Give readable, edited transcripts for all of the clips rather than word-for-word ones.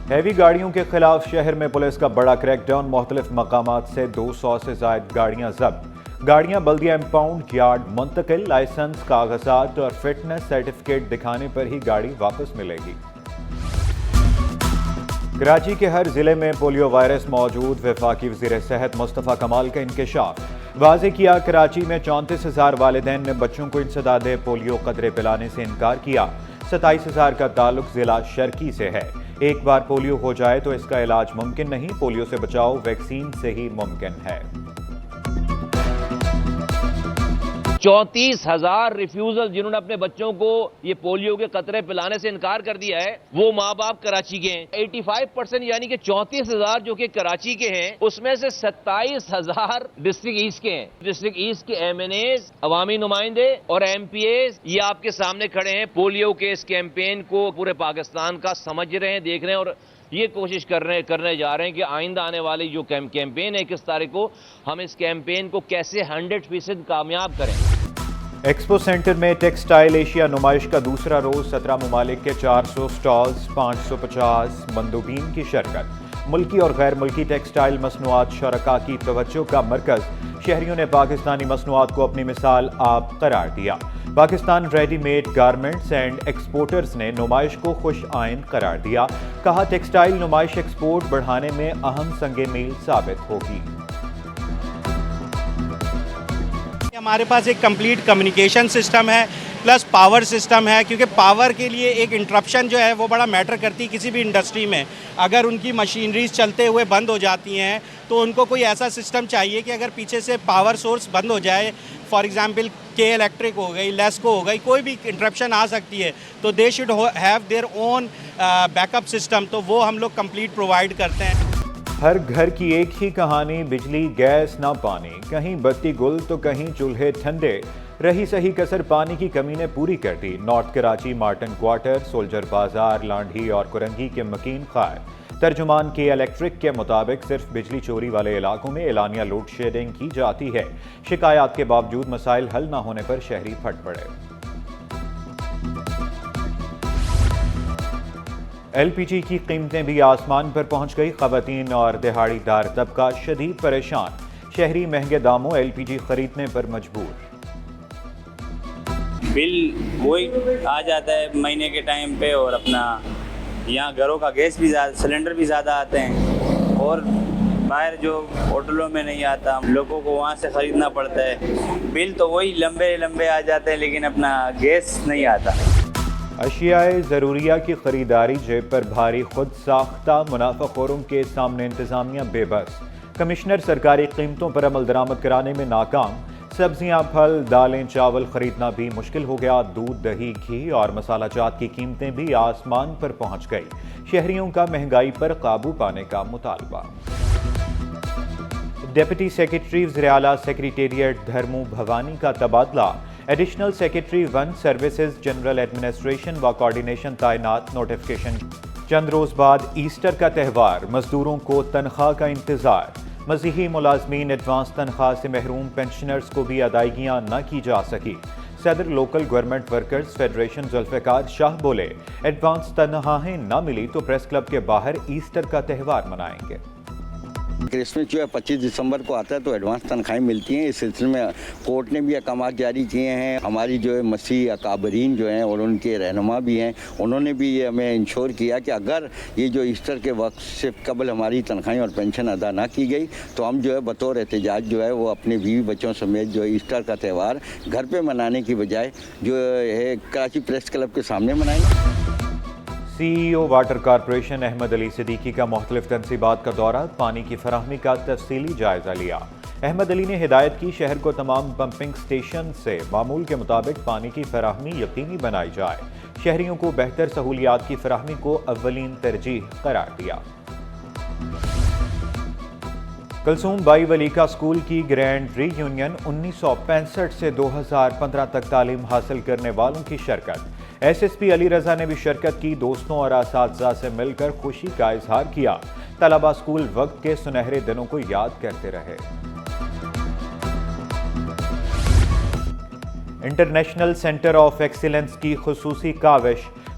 Heavy گاڑیوں کے خلاف شہر میں پولیس کا بڑا کریک ڈاؤن، مختلف مقامات سے 200 سے زائد گاڑیاں ضبط، گاڑیاں بلدیہ امپاؤنڈ یارڈ منتقل، لائسنس، کاغذات اور فٹنس سرٹیفکیٹ دکھانے پر ہی گاڑی واپس ملے گی۔ کراچی کے ہر ضلع میں پولیو وائرس موجود، وفاقی وزیر صحت مصطفیٰ کمال کا انکشاف، واضح کیا کراچی میں 34,000 والدین نے بچوں کو انسداد پولیو قطرے پلانے سے انکار کیا، 27,000 کا تعلق ضلع شرکی سے ہے۔ ایک بار پولیو ہو جائے تو اس کا علاج ممکن نہیں، پولیو سے بچاؤ ویکسین سے ہی ممکن ہے۔ 34,000 ریفیوزل جنہوں نے اپنے بچوں کو یہ پولیو کے قطرے پلانے سے انکار کر دیا ہے، وہ ماں باپ کراچی کے ہیں۔ 85% یعنی کہ 34,000 جو کہ کراچی کے ہیں، اس میں سے 27,000 ڈسٹرکٹ ایسٹ کے ہیں۔ ڈسٹرکٹ ایسٹ کے ایم این ایز، عوامی نمائندے اور ایم پی ایز یہ آپ کے سامنے کھڑے ہیں، پولیو کے اس کیمپین کو پورے پاکستان کا سمجھ رہے ہیں، دیکھ رہے ہیں اور یہ کوشش کرنے جا رہے ہیں کہ آئندہ آنے والی جو کیمپین ہے 21 تاریخ کو، ہم اس کیمپین کو کیسے 100% کامیاب کریں۔ ایکسپو سینٹر میں ٹیکسٹائل ایشیا نمائش کا دوسرا روز، 17 ممالک کے 400 سٹالز، 550 مندوبین کی شرکت۔ ملکی اور غیر ملکی ٹیکسٹائل مصنوعات شرکاء کی توجہ کا مرکز، شہریوں نے پاکستانی مصنوعات کو اپنی مثال آپ قرار دیا۔ Pakistan ready made garments and exporters نے نمائش کو خوش آئند قرار دیا، کہا ٹیکسٹائل نمائش ایکسپورٹ بڑھانے میں اہم سنگ میل ثابت ہوگی۔ ہمارے پاس ایک کمپلیٹ کمیونیکیشن سسٹم ہے، پلس پاور سسٹم ہے، کیونکہ پاور کے لیے ایک انٹرپشن جو ہے وہ بڑا میٹر کرتی ہے کسی بھی انڈسٹری میں۔ اگر ان کی مشینریز چلتے ہوئے بند ہو جاتی ہیں تو ان کو کوئی ایسا سسٹم چاہیے کہ اگر پیچھے سے پاور سورس بند ہو جائے، فار ایگزامپل کے الیکٹرک ہو گئی، لیسکو ہو گئی، کوئی بھی انٹرپشن آ سکتی ہے، تو they should have their own backup system, تو وہ ہم لوگ کمپلیٹ پرووائڈ کرتے ہیں۔ ہر گھر کی ایک ہی کہانی، بجلی، گیس نہ پانی، کہیں بتی گل تو کہیں چولہے ٹھنڈے، رہی صحیح کسر پانی کی کمی نے پوری کر دی۔ North Karachi Martin quarter, soldier بازار، لانڈھی اور کرنگی کے مکین خیر ترجمان کے الیکٹرک کے مطابق صرف بجلی چوری والے علاقوں میں اعلانیہ لوڈ شیڈنگ کی جاتی ہے۔ شکایات کے باوجود مسائل حل نہ ہونے پر شہری پھٹ پڑے۔ ایل پی جی کی قیمتیں بھی آسمان پر پہنچ گئی، خواتین اور دہاڑی دار طبقہ شدید پریشان، شہری مہنگے داموں ایل پی جی خریدنے پر مجبور۔ بل وہی آ جاتا ہے مہینے کے ٹائم پہ، اور اپنا یہاں گھروں کا گیس بھی زیادہ، سلنڈر بھی زیادہ آتے ہیں، اور باہر جو ہوٹلوں میں نہیں آتا، لوگوں کو وہاں سے خریدنا پڑتا ہے۔ بل تو وہی لمبے آ جاتے ہیں، لیکن اپنا گیس نہیں آتا۔ اشیاء ضروریہ کی خریداری جیب پر بھاری، خود ساختہ منافع خوروں کے سامنے انتظامیہ بے بس، کمشنر سرکاری قیمتوں پر عمل درآمد کرانے میں ناکام، سبزیاں، پھل، دالیں، چاول خریدنا بھی مشکل ہو گیا، دودھ، دہی، گھی اور مسالہ جات کی قیمتیں بھی آسمان پر پہنچ گئی، شہریوں کا مہنگائی پر قابو پانے کا مطالبہ۔ ڈپٹی سیکرٹری وزیر اعلیٰ سیکریٹریٹ دھرمو بھوانی کا تبادلہ، additional secretary 1 services general administration و کوارڈینیشن تعینات، نوٹیفکیشن۔ چند روز بعد ایسٹر کا تہوار، مزدوروں کو تنخواہ کا انتظار، مسیحی ملازمین ایڈوانس تنخواہ سے محروم، پینشنرز کو بھی ادائیگیاں نہ کی جا سکی۔ صدر local government workers federation Zulfiqar Shah بولے، ایڈوانس تنخواہیں نہ ملی تو پریس کلب کے باہر ایسٹر کا تہوار منائیں گے۔ کرسمس جو ہے 25 دسمبر کو آتا ہے تو ایڈوانس تنخواہیں ملتی ہیں۔ اس سلسلے میں کورٹ نے بھی احکامات جاری کیے ہیں۔ ہماری جو ہے مسیح اکابرین جو ہیں اور ان کے رہنما بھی ہیں، انہوں نے بھی یہ ہمیں انشور کیا کہ اگر یہ جو ایسٹر کے وقت سے قبل ہماری تنخواہیں اور پینشن ادا نہ کی گئی تو ہم جو ہے بطور احتجاج جو ہے وہ اپنے بیوی بچوں سمیت جو ہے ایسٹر کا تہوار گھر پہ منانے کی بجائے جو ہے کراچی پریس کلب کے سامنے منائیں گے۔ سی ای او واٹر کارپوریشن احمد علی صدیقی کا مختلف تنصیبات کا دورہ، پانی کی فراہمی کا تفصیلی جائزہ لیا۔ احمد علی نے ہدایت کی شہر کو تمام پمپنگ سٹیشن سے معمول کے مطابق پانی کی فراہمی یقینی بنائی جائے، شہریوں کو بہتر سہولیات کی فراہمی کو اولین ترجیح قرار دیا۔ کلثوم بائی ولیکا اسکول کی گرینڈ ری یونین، 1965 سے 2015 تک تعلیم حاصل کرنے والوں کی شرکت۔ S S P Ali Raza نے بھی شرکت کی، دوستوں اور اساتذہ سے مل کر خوشی کا اظہار کیا، طلبہ اسکول وقت کے سنہرے دنوں کو یاد کرتے رہے۔ انٹرنیشنل سینٹر آف ایکسیلنس کی خصوصی کاوش،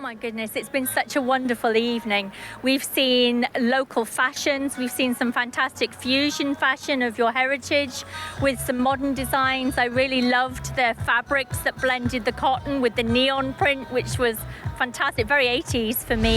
My goodness, it's been such a wonderful evening. We've seen local fashions, we've seen some fantastic fusion fashion of your heritage with some modern designs. I really loved the fabrics that blended the cotton with the neon print, which was fantastic, very 80s for me.